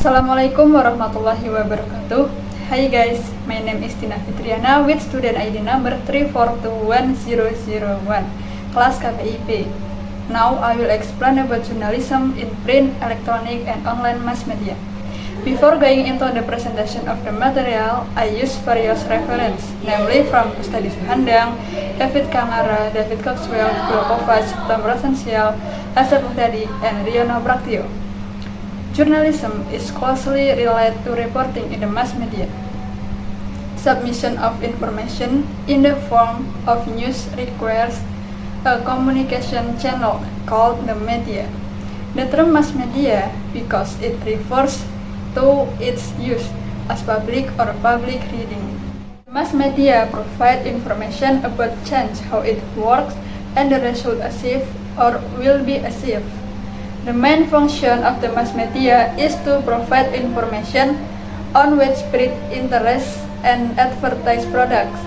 Assalamualaikum warahmatullahi wabarakatuh. Hi guys, my name is Tina Fitriana with student ID number 3421001, class KPIP. Now I will explain about journalism in print, electronic, and online mass media. Before going into the presentation of the material, I use various reference, namely from Ustadi Suhandang, David Kamara, David Coxwell, Bill Kovac, Tom Rosensial, Asep Muhdadi, and Riono Praktio. Journalism is closely related to reporting in the mass media. Submission of information in the form of news requires a communication channel called the media. The term mass media because it refers to its use as public or public reading. Mass media provide information about change, how it works, and the result achieved or will be achieved. The main function of the mass media is to provide information on which spread interest and advertise products.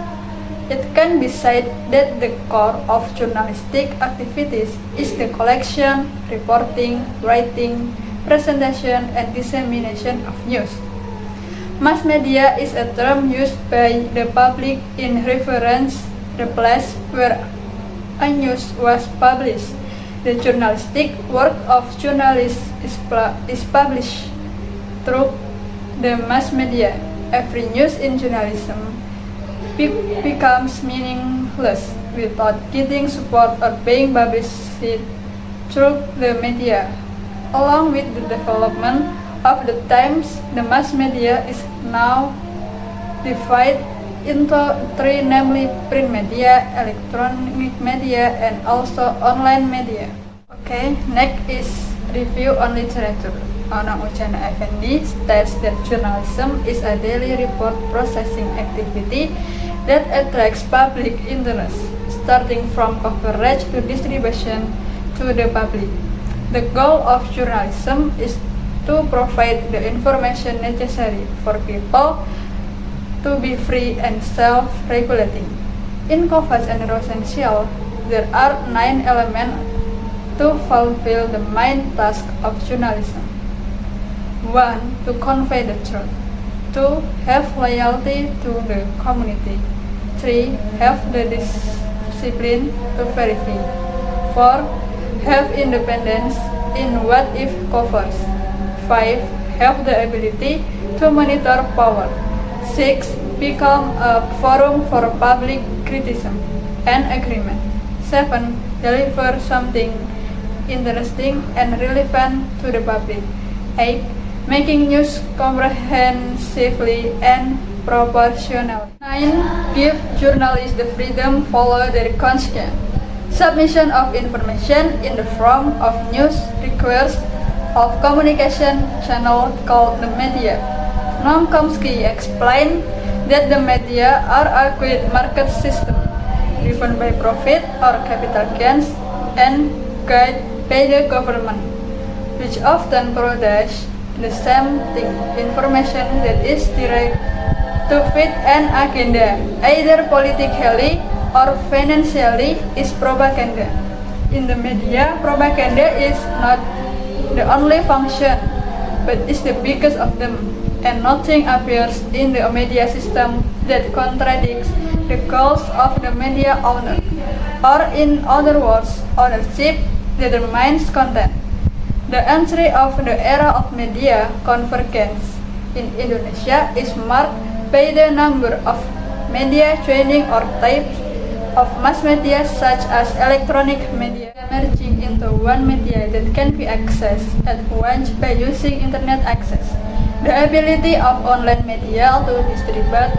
It can be said that the core of journalistic activities is the collection, reporting, writing, presentation, and dissemination of news. Mass media is a term used by the public in reference the place where a news was published. The journalistic work of journalists is published through the mass media. Every news in journalism becomes meaningless without getting support or being published through the media. Along with the development of the times, the mass media is now divided into three, namely print media, electronic media, and also online media. Okay, next is review on literature. Onang Uchana Effendi states that journalism is a daily report processing activity that attracts public interest, starting from coverage to distribution to the public. The goal of journalism is to provide the information necessary for people to be free and self-regulating. In Kovac and Rosensial, there are 9 elements to fulfill the main task of journalism. 1. To convey the truth. 2. Have loyalty to the community. 3. Have the discipline to verify. 4. Have independence in what if covers. 5. Have the ability to monitor power. 6. Become a forum for public criticism and agreement. 7. Deliver something interesting and relevant to the public. 8. Making news comprehensively and proportional. 9. Give journalists the freedom to follow their conscience. Submission of information in the form of news requires of communication channel called the media. Noam Chomsky explained that the media are a great market system driven by profit or capital gains and guided by the government, which often produce the same thing, information that is direct to fit an agenda, either politically or financially, is propaganda. In the media, propaganda is not the only function, but is the biggest of them, and nothing appears in the media system that contradicts the goals of the media owner, or in other words, ownership determines content. The entry of the era of media convergence in Indonesia is marked by the number of media joining or types of mass media such as electronic media merging into one media that can be accessed at once by using internet access. The ability of online media to distribute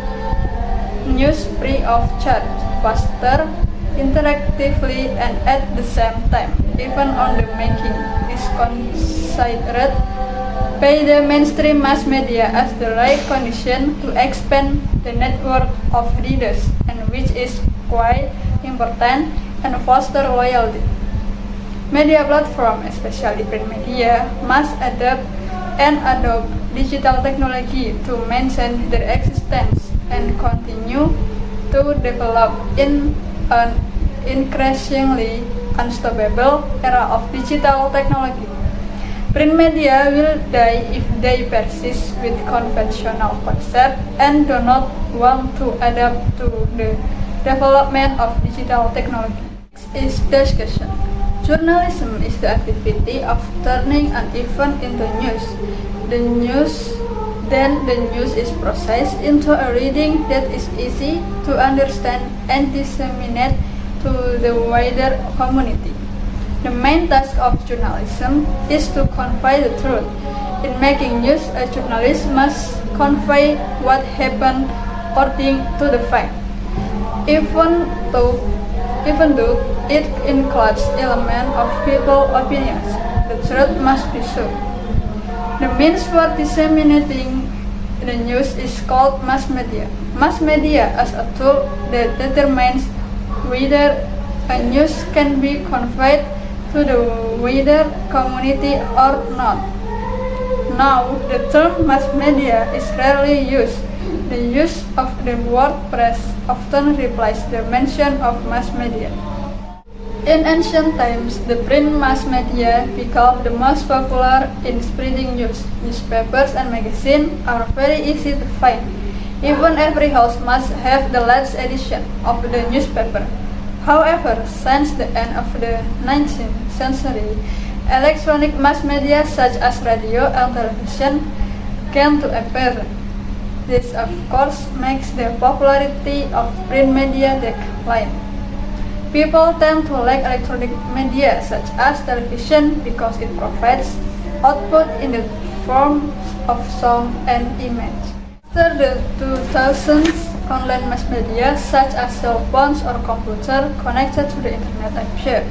news free of charge, faster, interactively, and at the same time, even on the making, is considered by the mainstream mass media as the right condition to expand the network of readers, and which is quite important and foster loyalty. Media platform, especially print media, must adapt and adopt digital technology to maintain their existence and continue to develop in an increasingly unstoppable era of digital technology. Print media will die if they persist with conventional concepts and do not want to adapt to the development of digital technology. Next is discussion. Journalism is the activity of turning an event into news. Then the news is processed into a reading that is easy to understand and disseminate to the wider community. The main task of journalism is to convey the truth. In making news, a journalist must convey what happened according to the fact, even though it includes elements of people's opinions. The truth must be shown. The means for disseminating the news is called mass media. Mass media as a tool that determines whether a news can be conveyed to the wider community or not. Now, the term mass media is rarely used. The use of the word press often replaces the mention of mass media. In ancient times, the print mass media became the most popular in spreading news. Newspapers and magazines are very easy to find. Even every house must have the latest edition of the newspaper. However, since the end of the 19th century, electronic mass media such as radio and television came to appear. This, of course, makes the popularity of print media decline. People tend to like electronic media such as television because it provides output in the form of sound and image. After the 2000s, online mass media such as cell phones or computer connected to the internet appeared.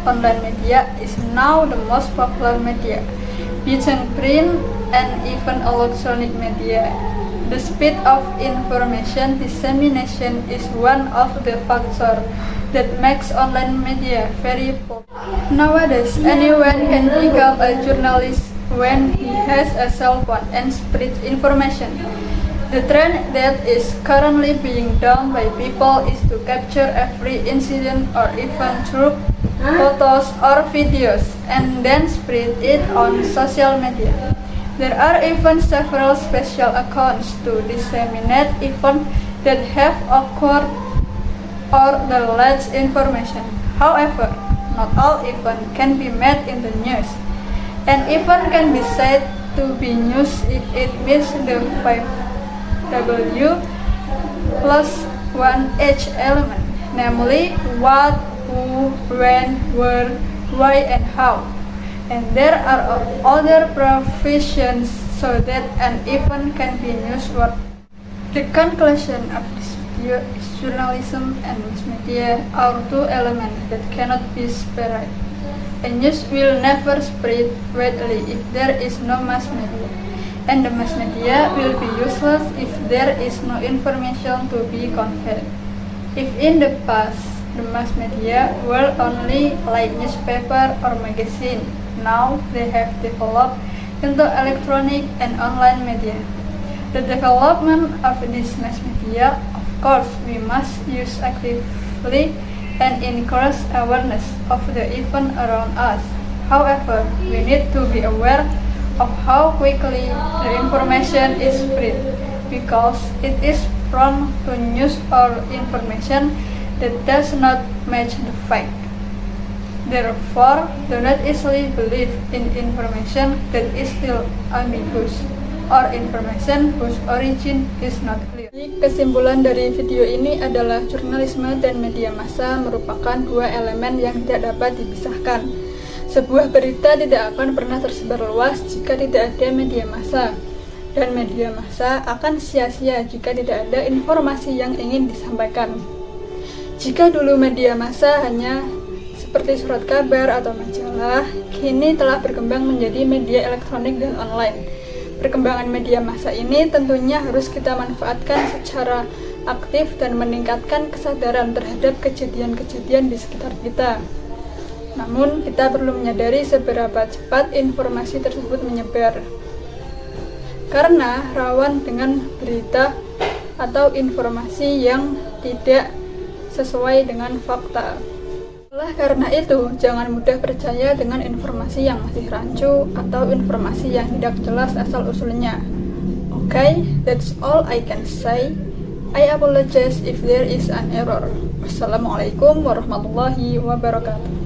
Online media is now the most popular media, beating print and even electronic media. The speed of information dissemination is one of the factors that makes online media very popular. Nowadays, anyone can become a journalist when he has a cell phone and spread information. The trend that is currently being done by people is to capture every incident or event through photos or videos and then spread it on social media. There are even several special accounts to disseminate events that have occurred or the latest information. However, not all events can be made into news. An event can be said to be news if it meets the 5W plus 1H element, namely what, who, when, where, why, and how. And there are other provisions so that an event can be newsworthy. The conclusion of this video is journalism and mass media are two elements that cannot be separated. A news will never spread widely if there is no mass media, and the mass media will be useless if there is no information to be conveyed. If in the past the mass media were only like newspaper or magazine, now they have developed into electronic and online media. The development of this mass media, of course, we must use actively and encourage awareness of the event around us. However, we need to be aware of how quickly the information is spread, because it is prone to news or information that does not match the fact. Therefore, do not easily believe in information that is still ambiguous or information whose origin is not clear. Kesimpulan dari video ini adalah jurnalisme dan media massa merupakan dua elemen yang tidak dapat dipisahkan. Sebuah berita tidak akan pernah tersebar luas jika tidak ada media massa, dan media massa akan sia-sia jika tidak ada informasi yang ingin disampaikan. Jika dulu media massa hanya seperti surat kabar atau majalah, kini telah berkembang menjadi media elektronik dan online. Perkembangan media massa ini tentunya harus kita manfaatkan secara aktif dan meningkatkan kesadaran terhadap kejadian-kejadian di sekitar kita. Namun, kita perlu menyadari seberapa cepat informasi tersebut menyebar, karena rawan dengan berita atau informasi yang tidak sesuai dengan fakta. Oleh karena itu, jangan mudah percaya dengan informasi yang masih rancu atau informasi yang tidak jelas asal-usulnya. Okay, that's all I can say. I apologize if there is an error. Wassalamualaikum warahmatullahi wabarakatuh.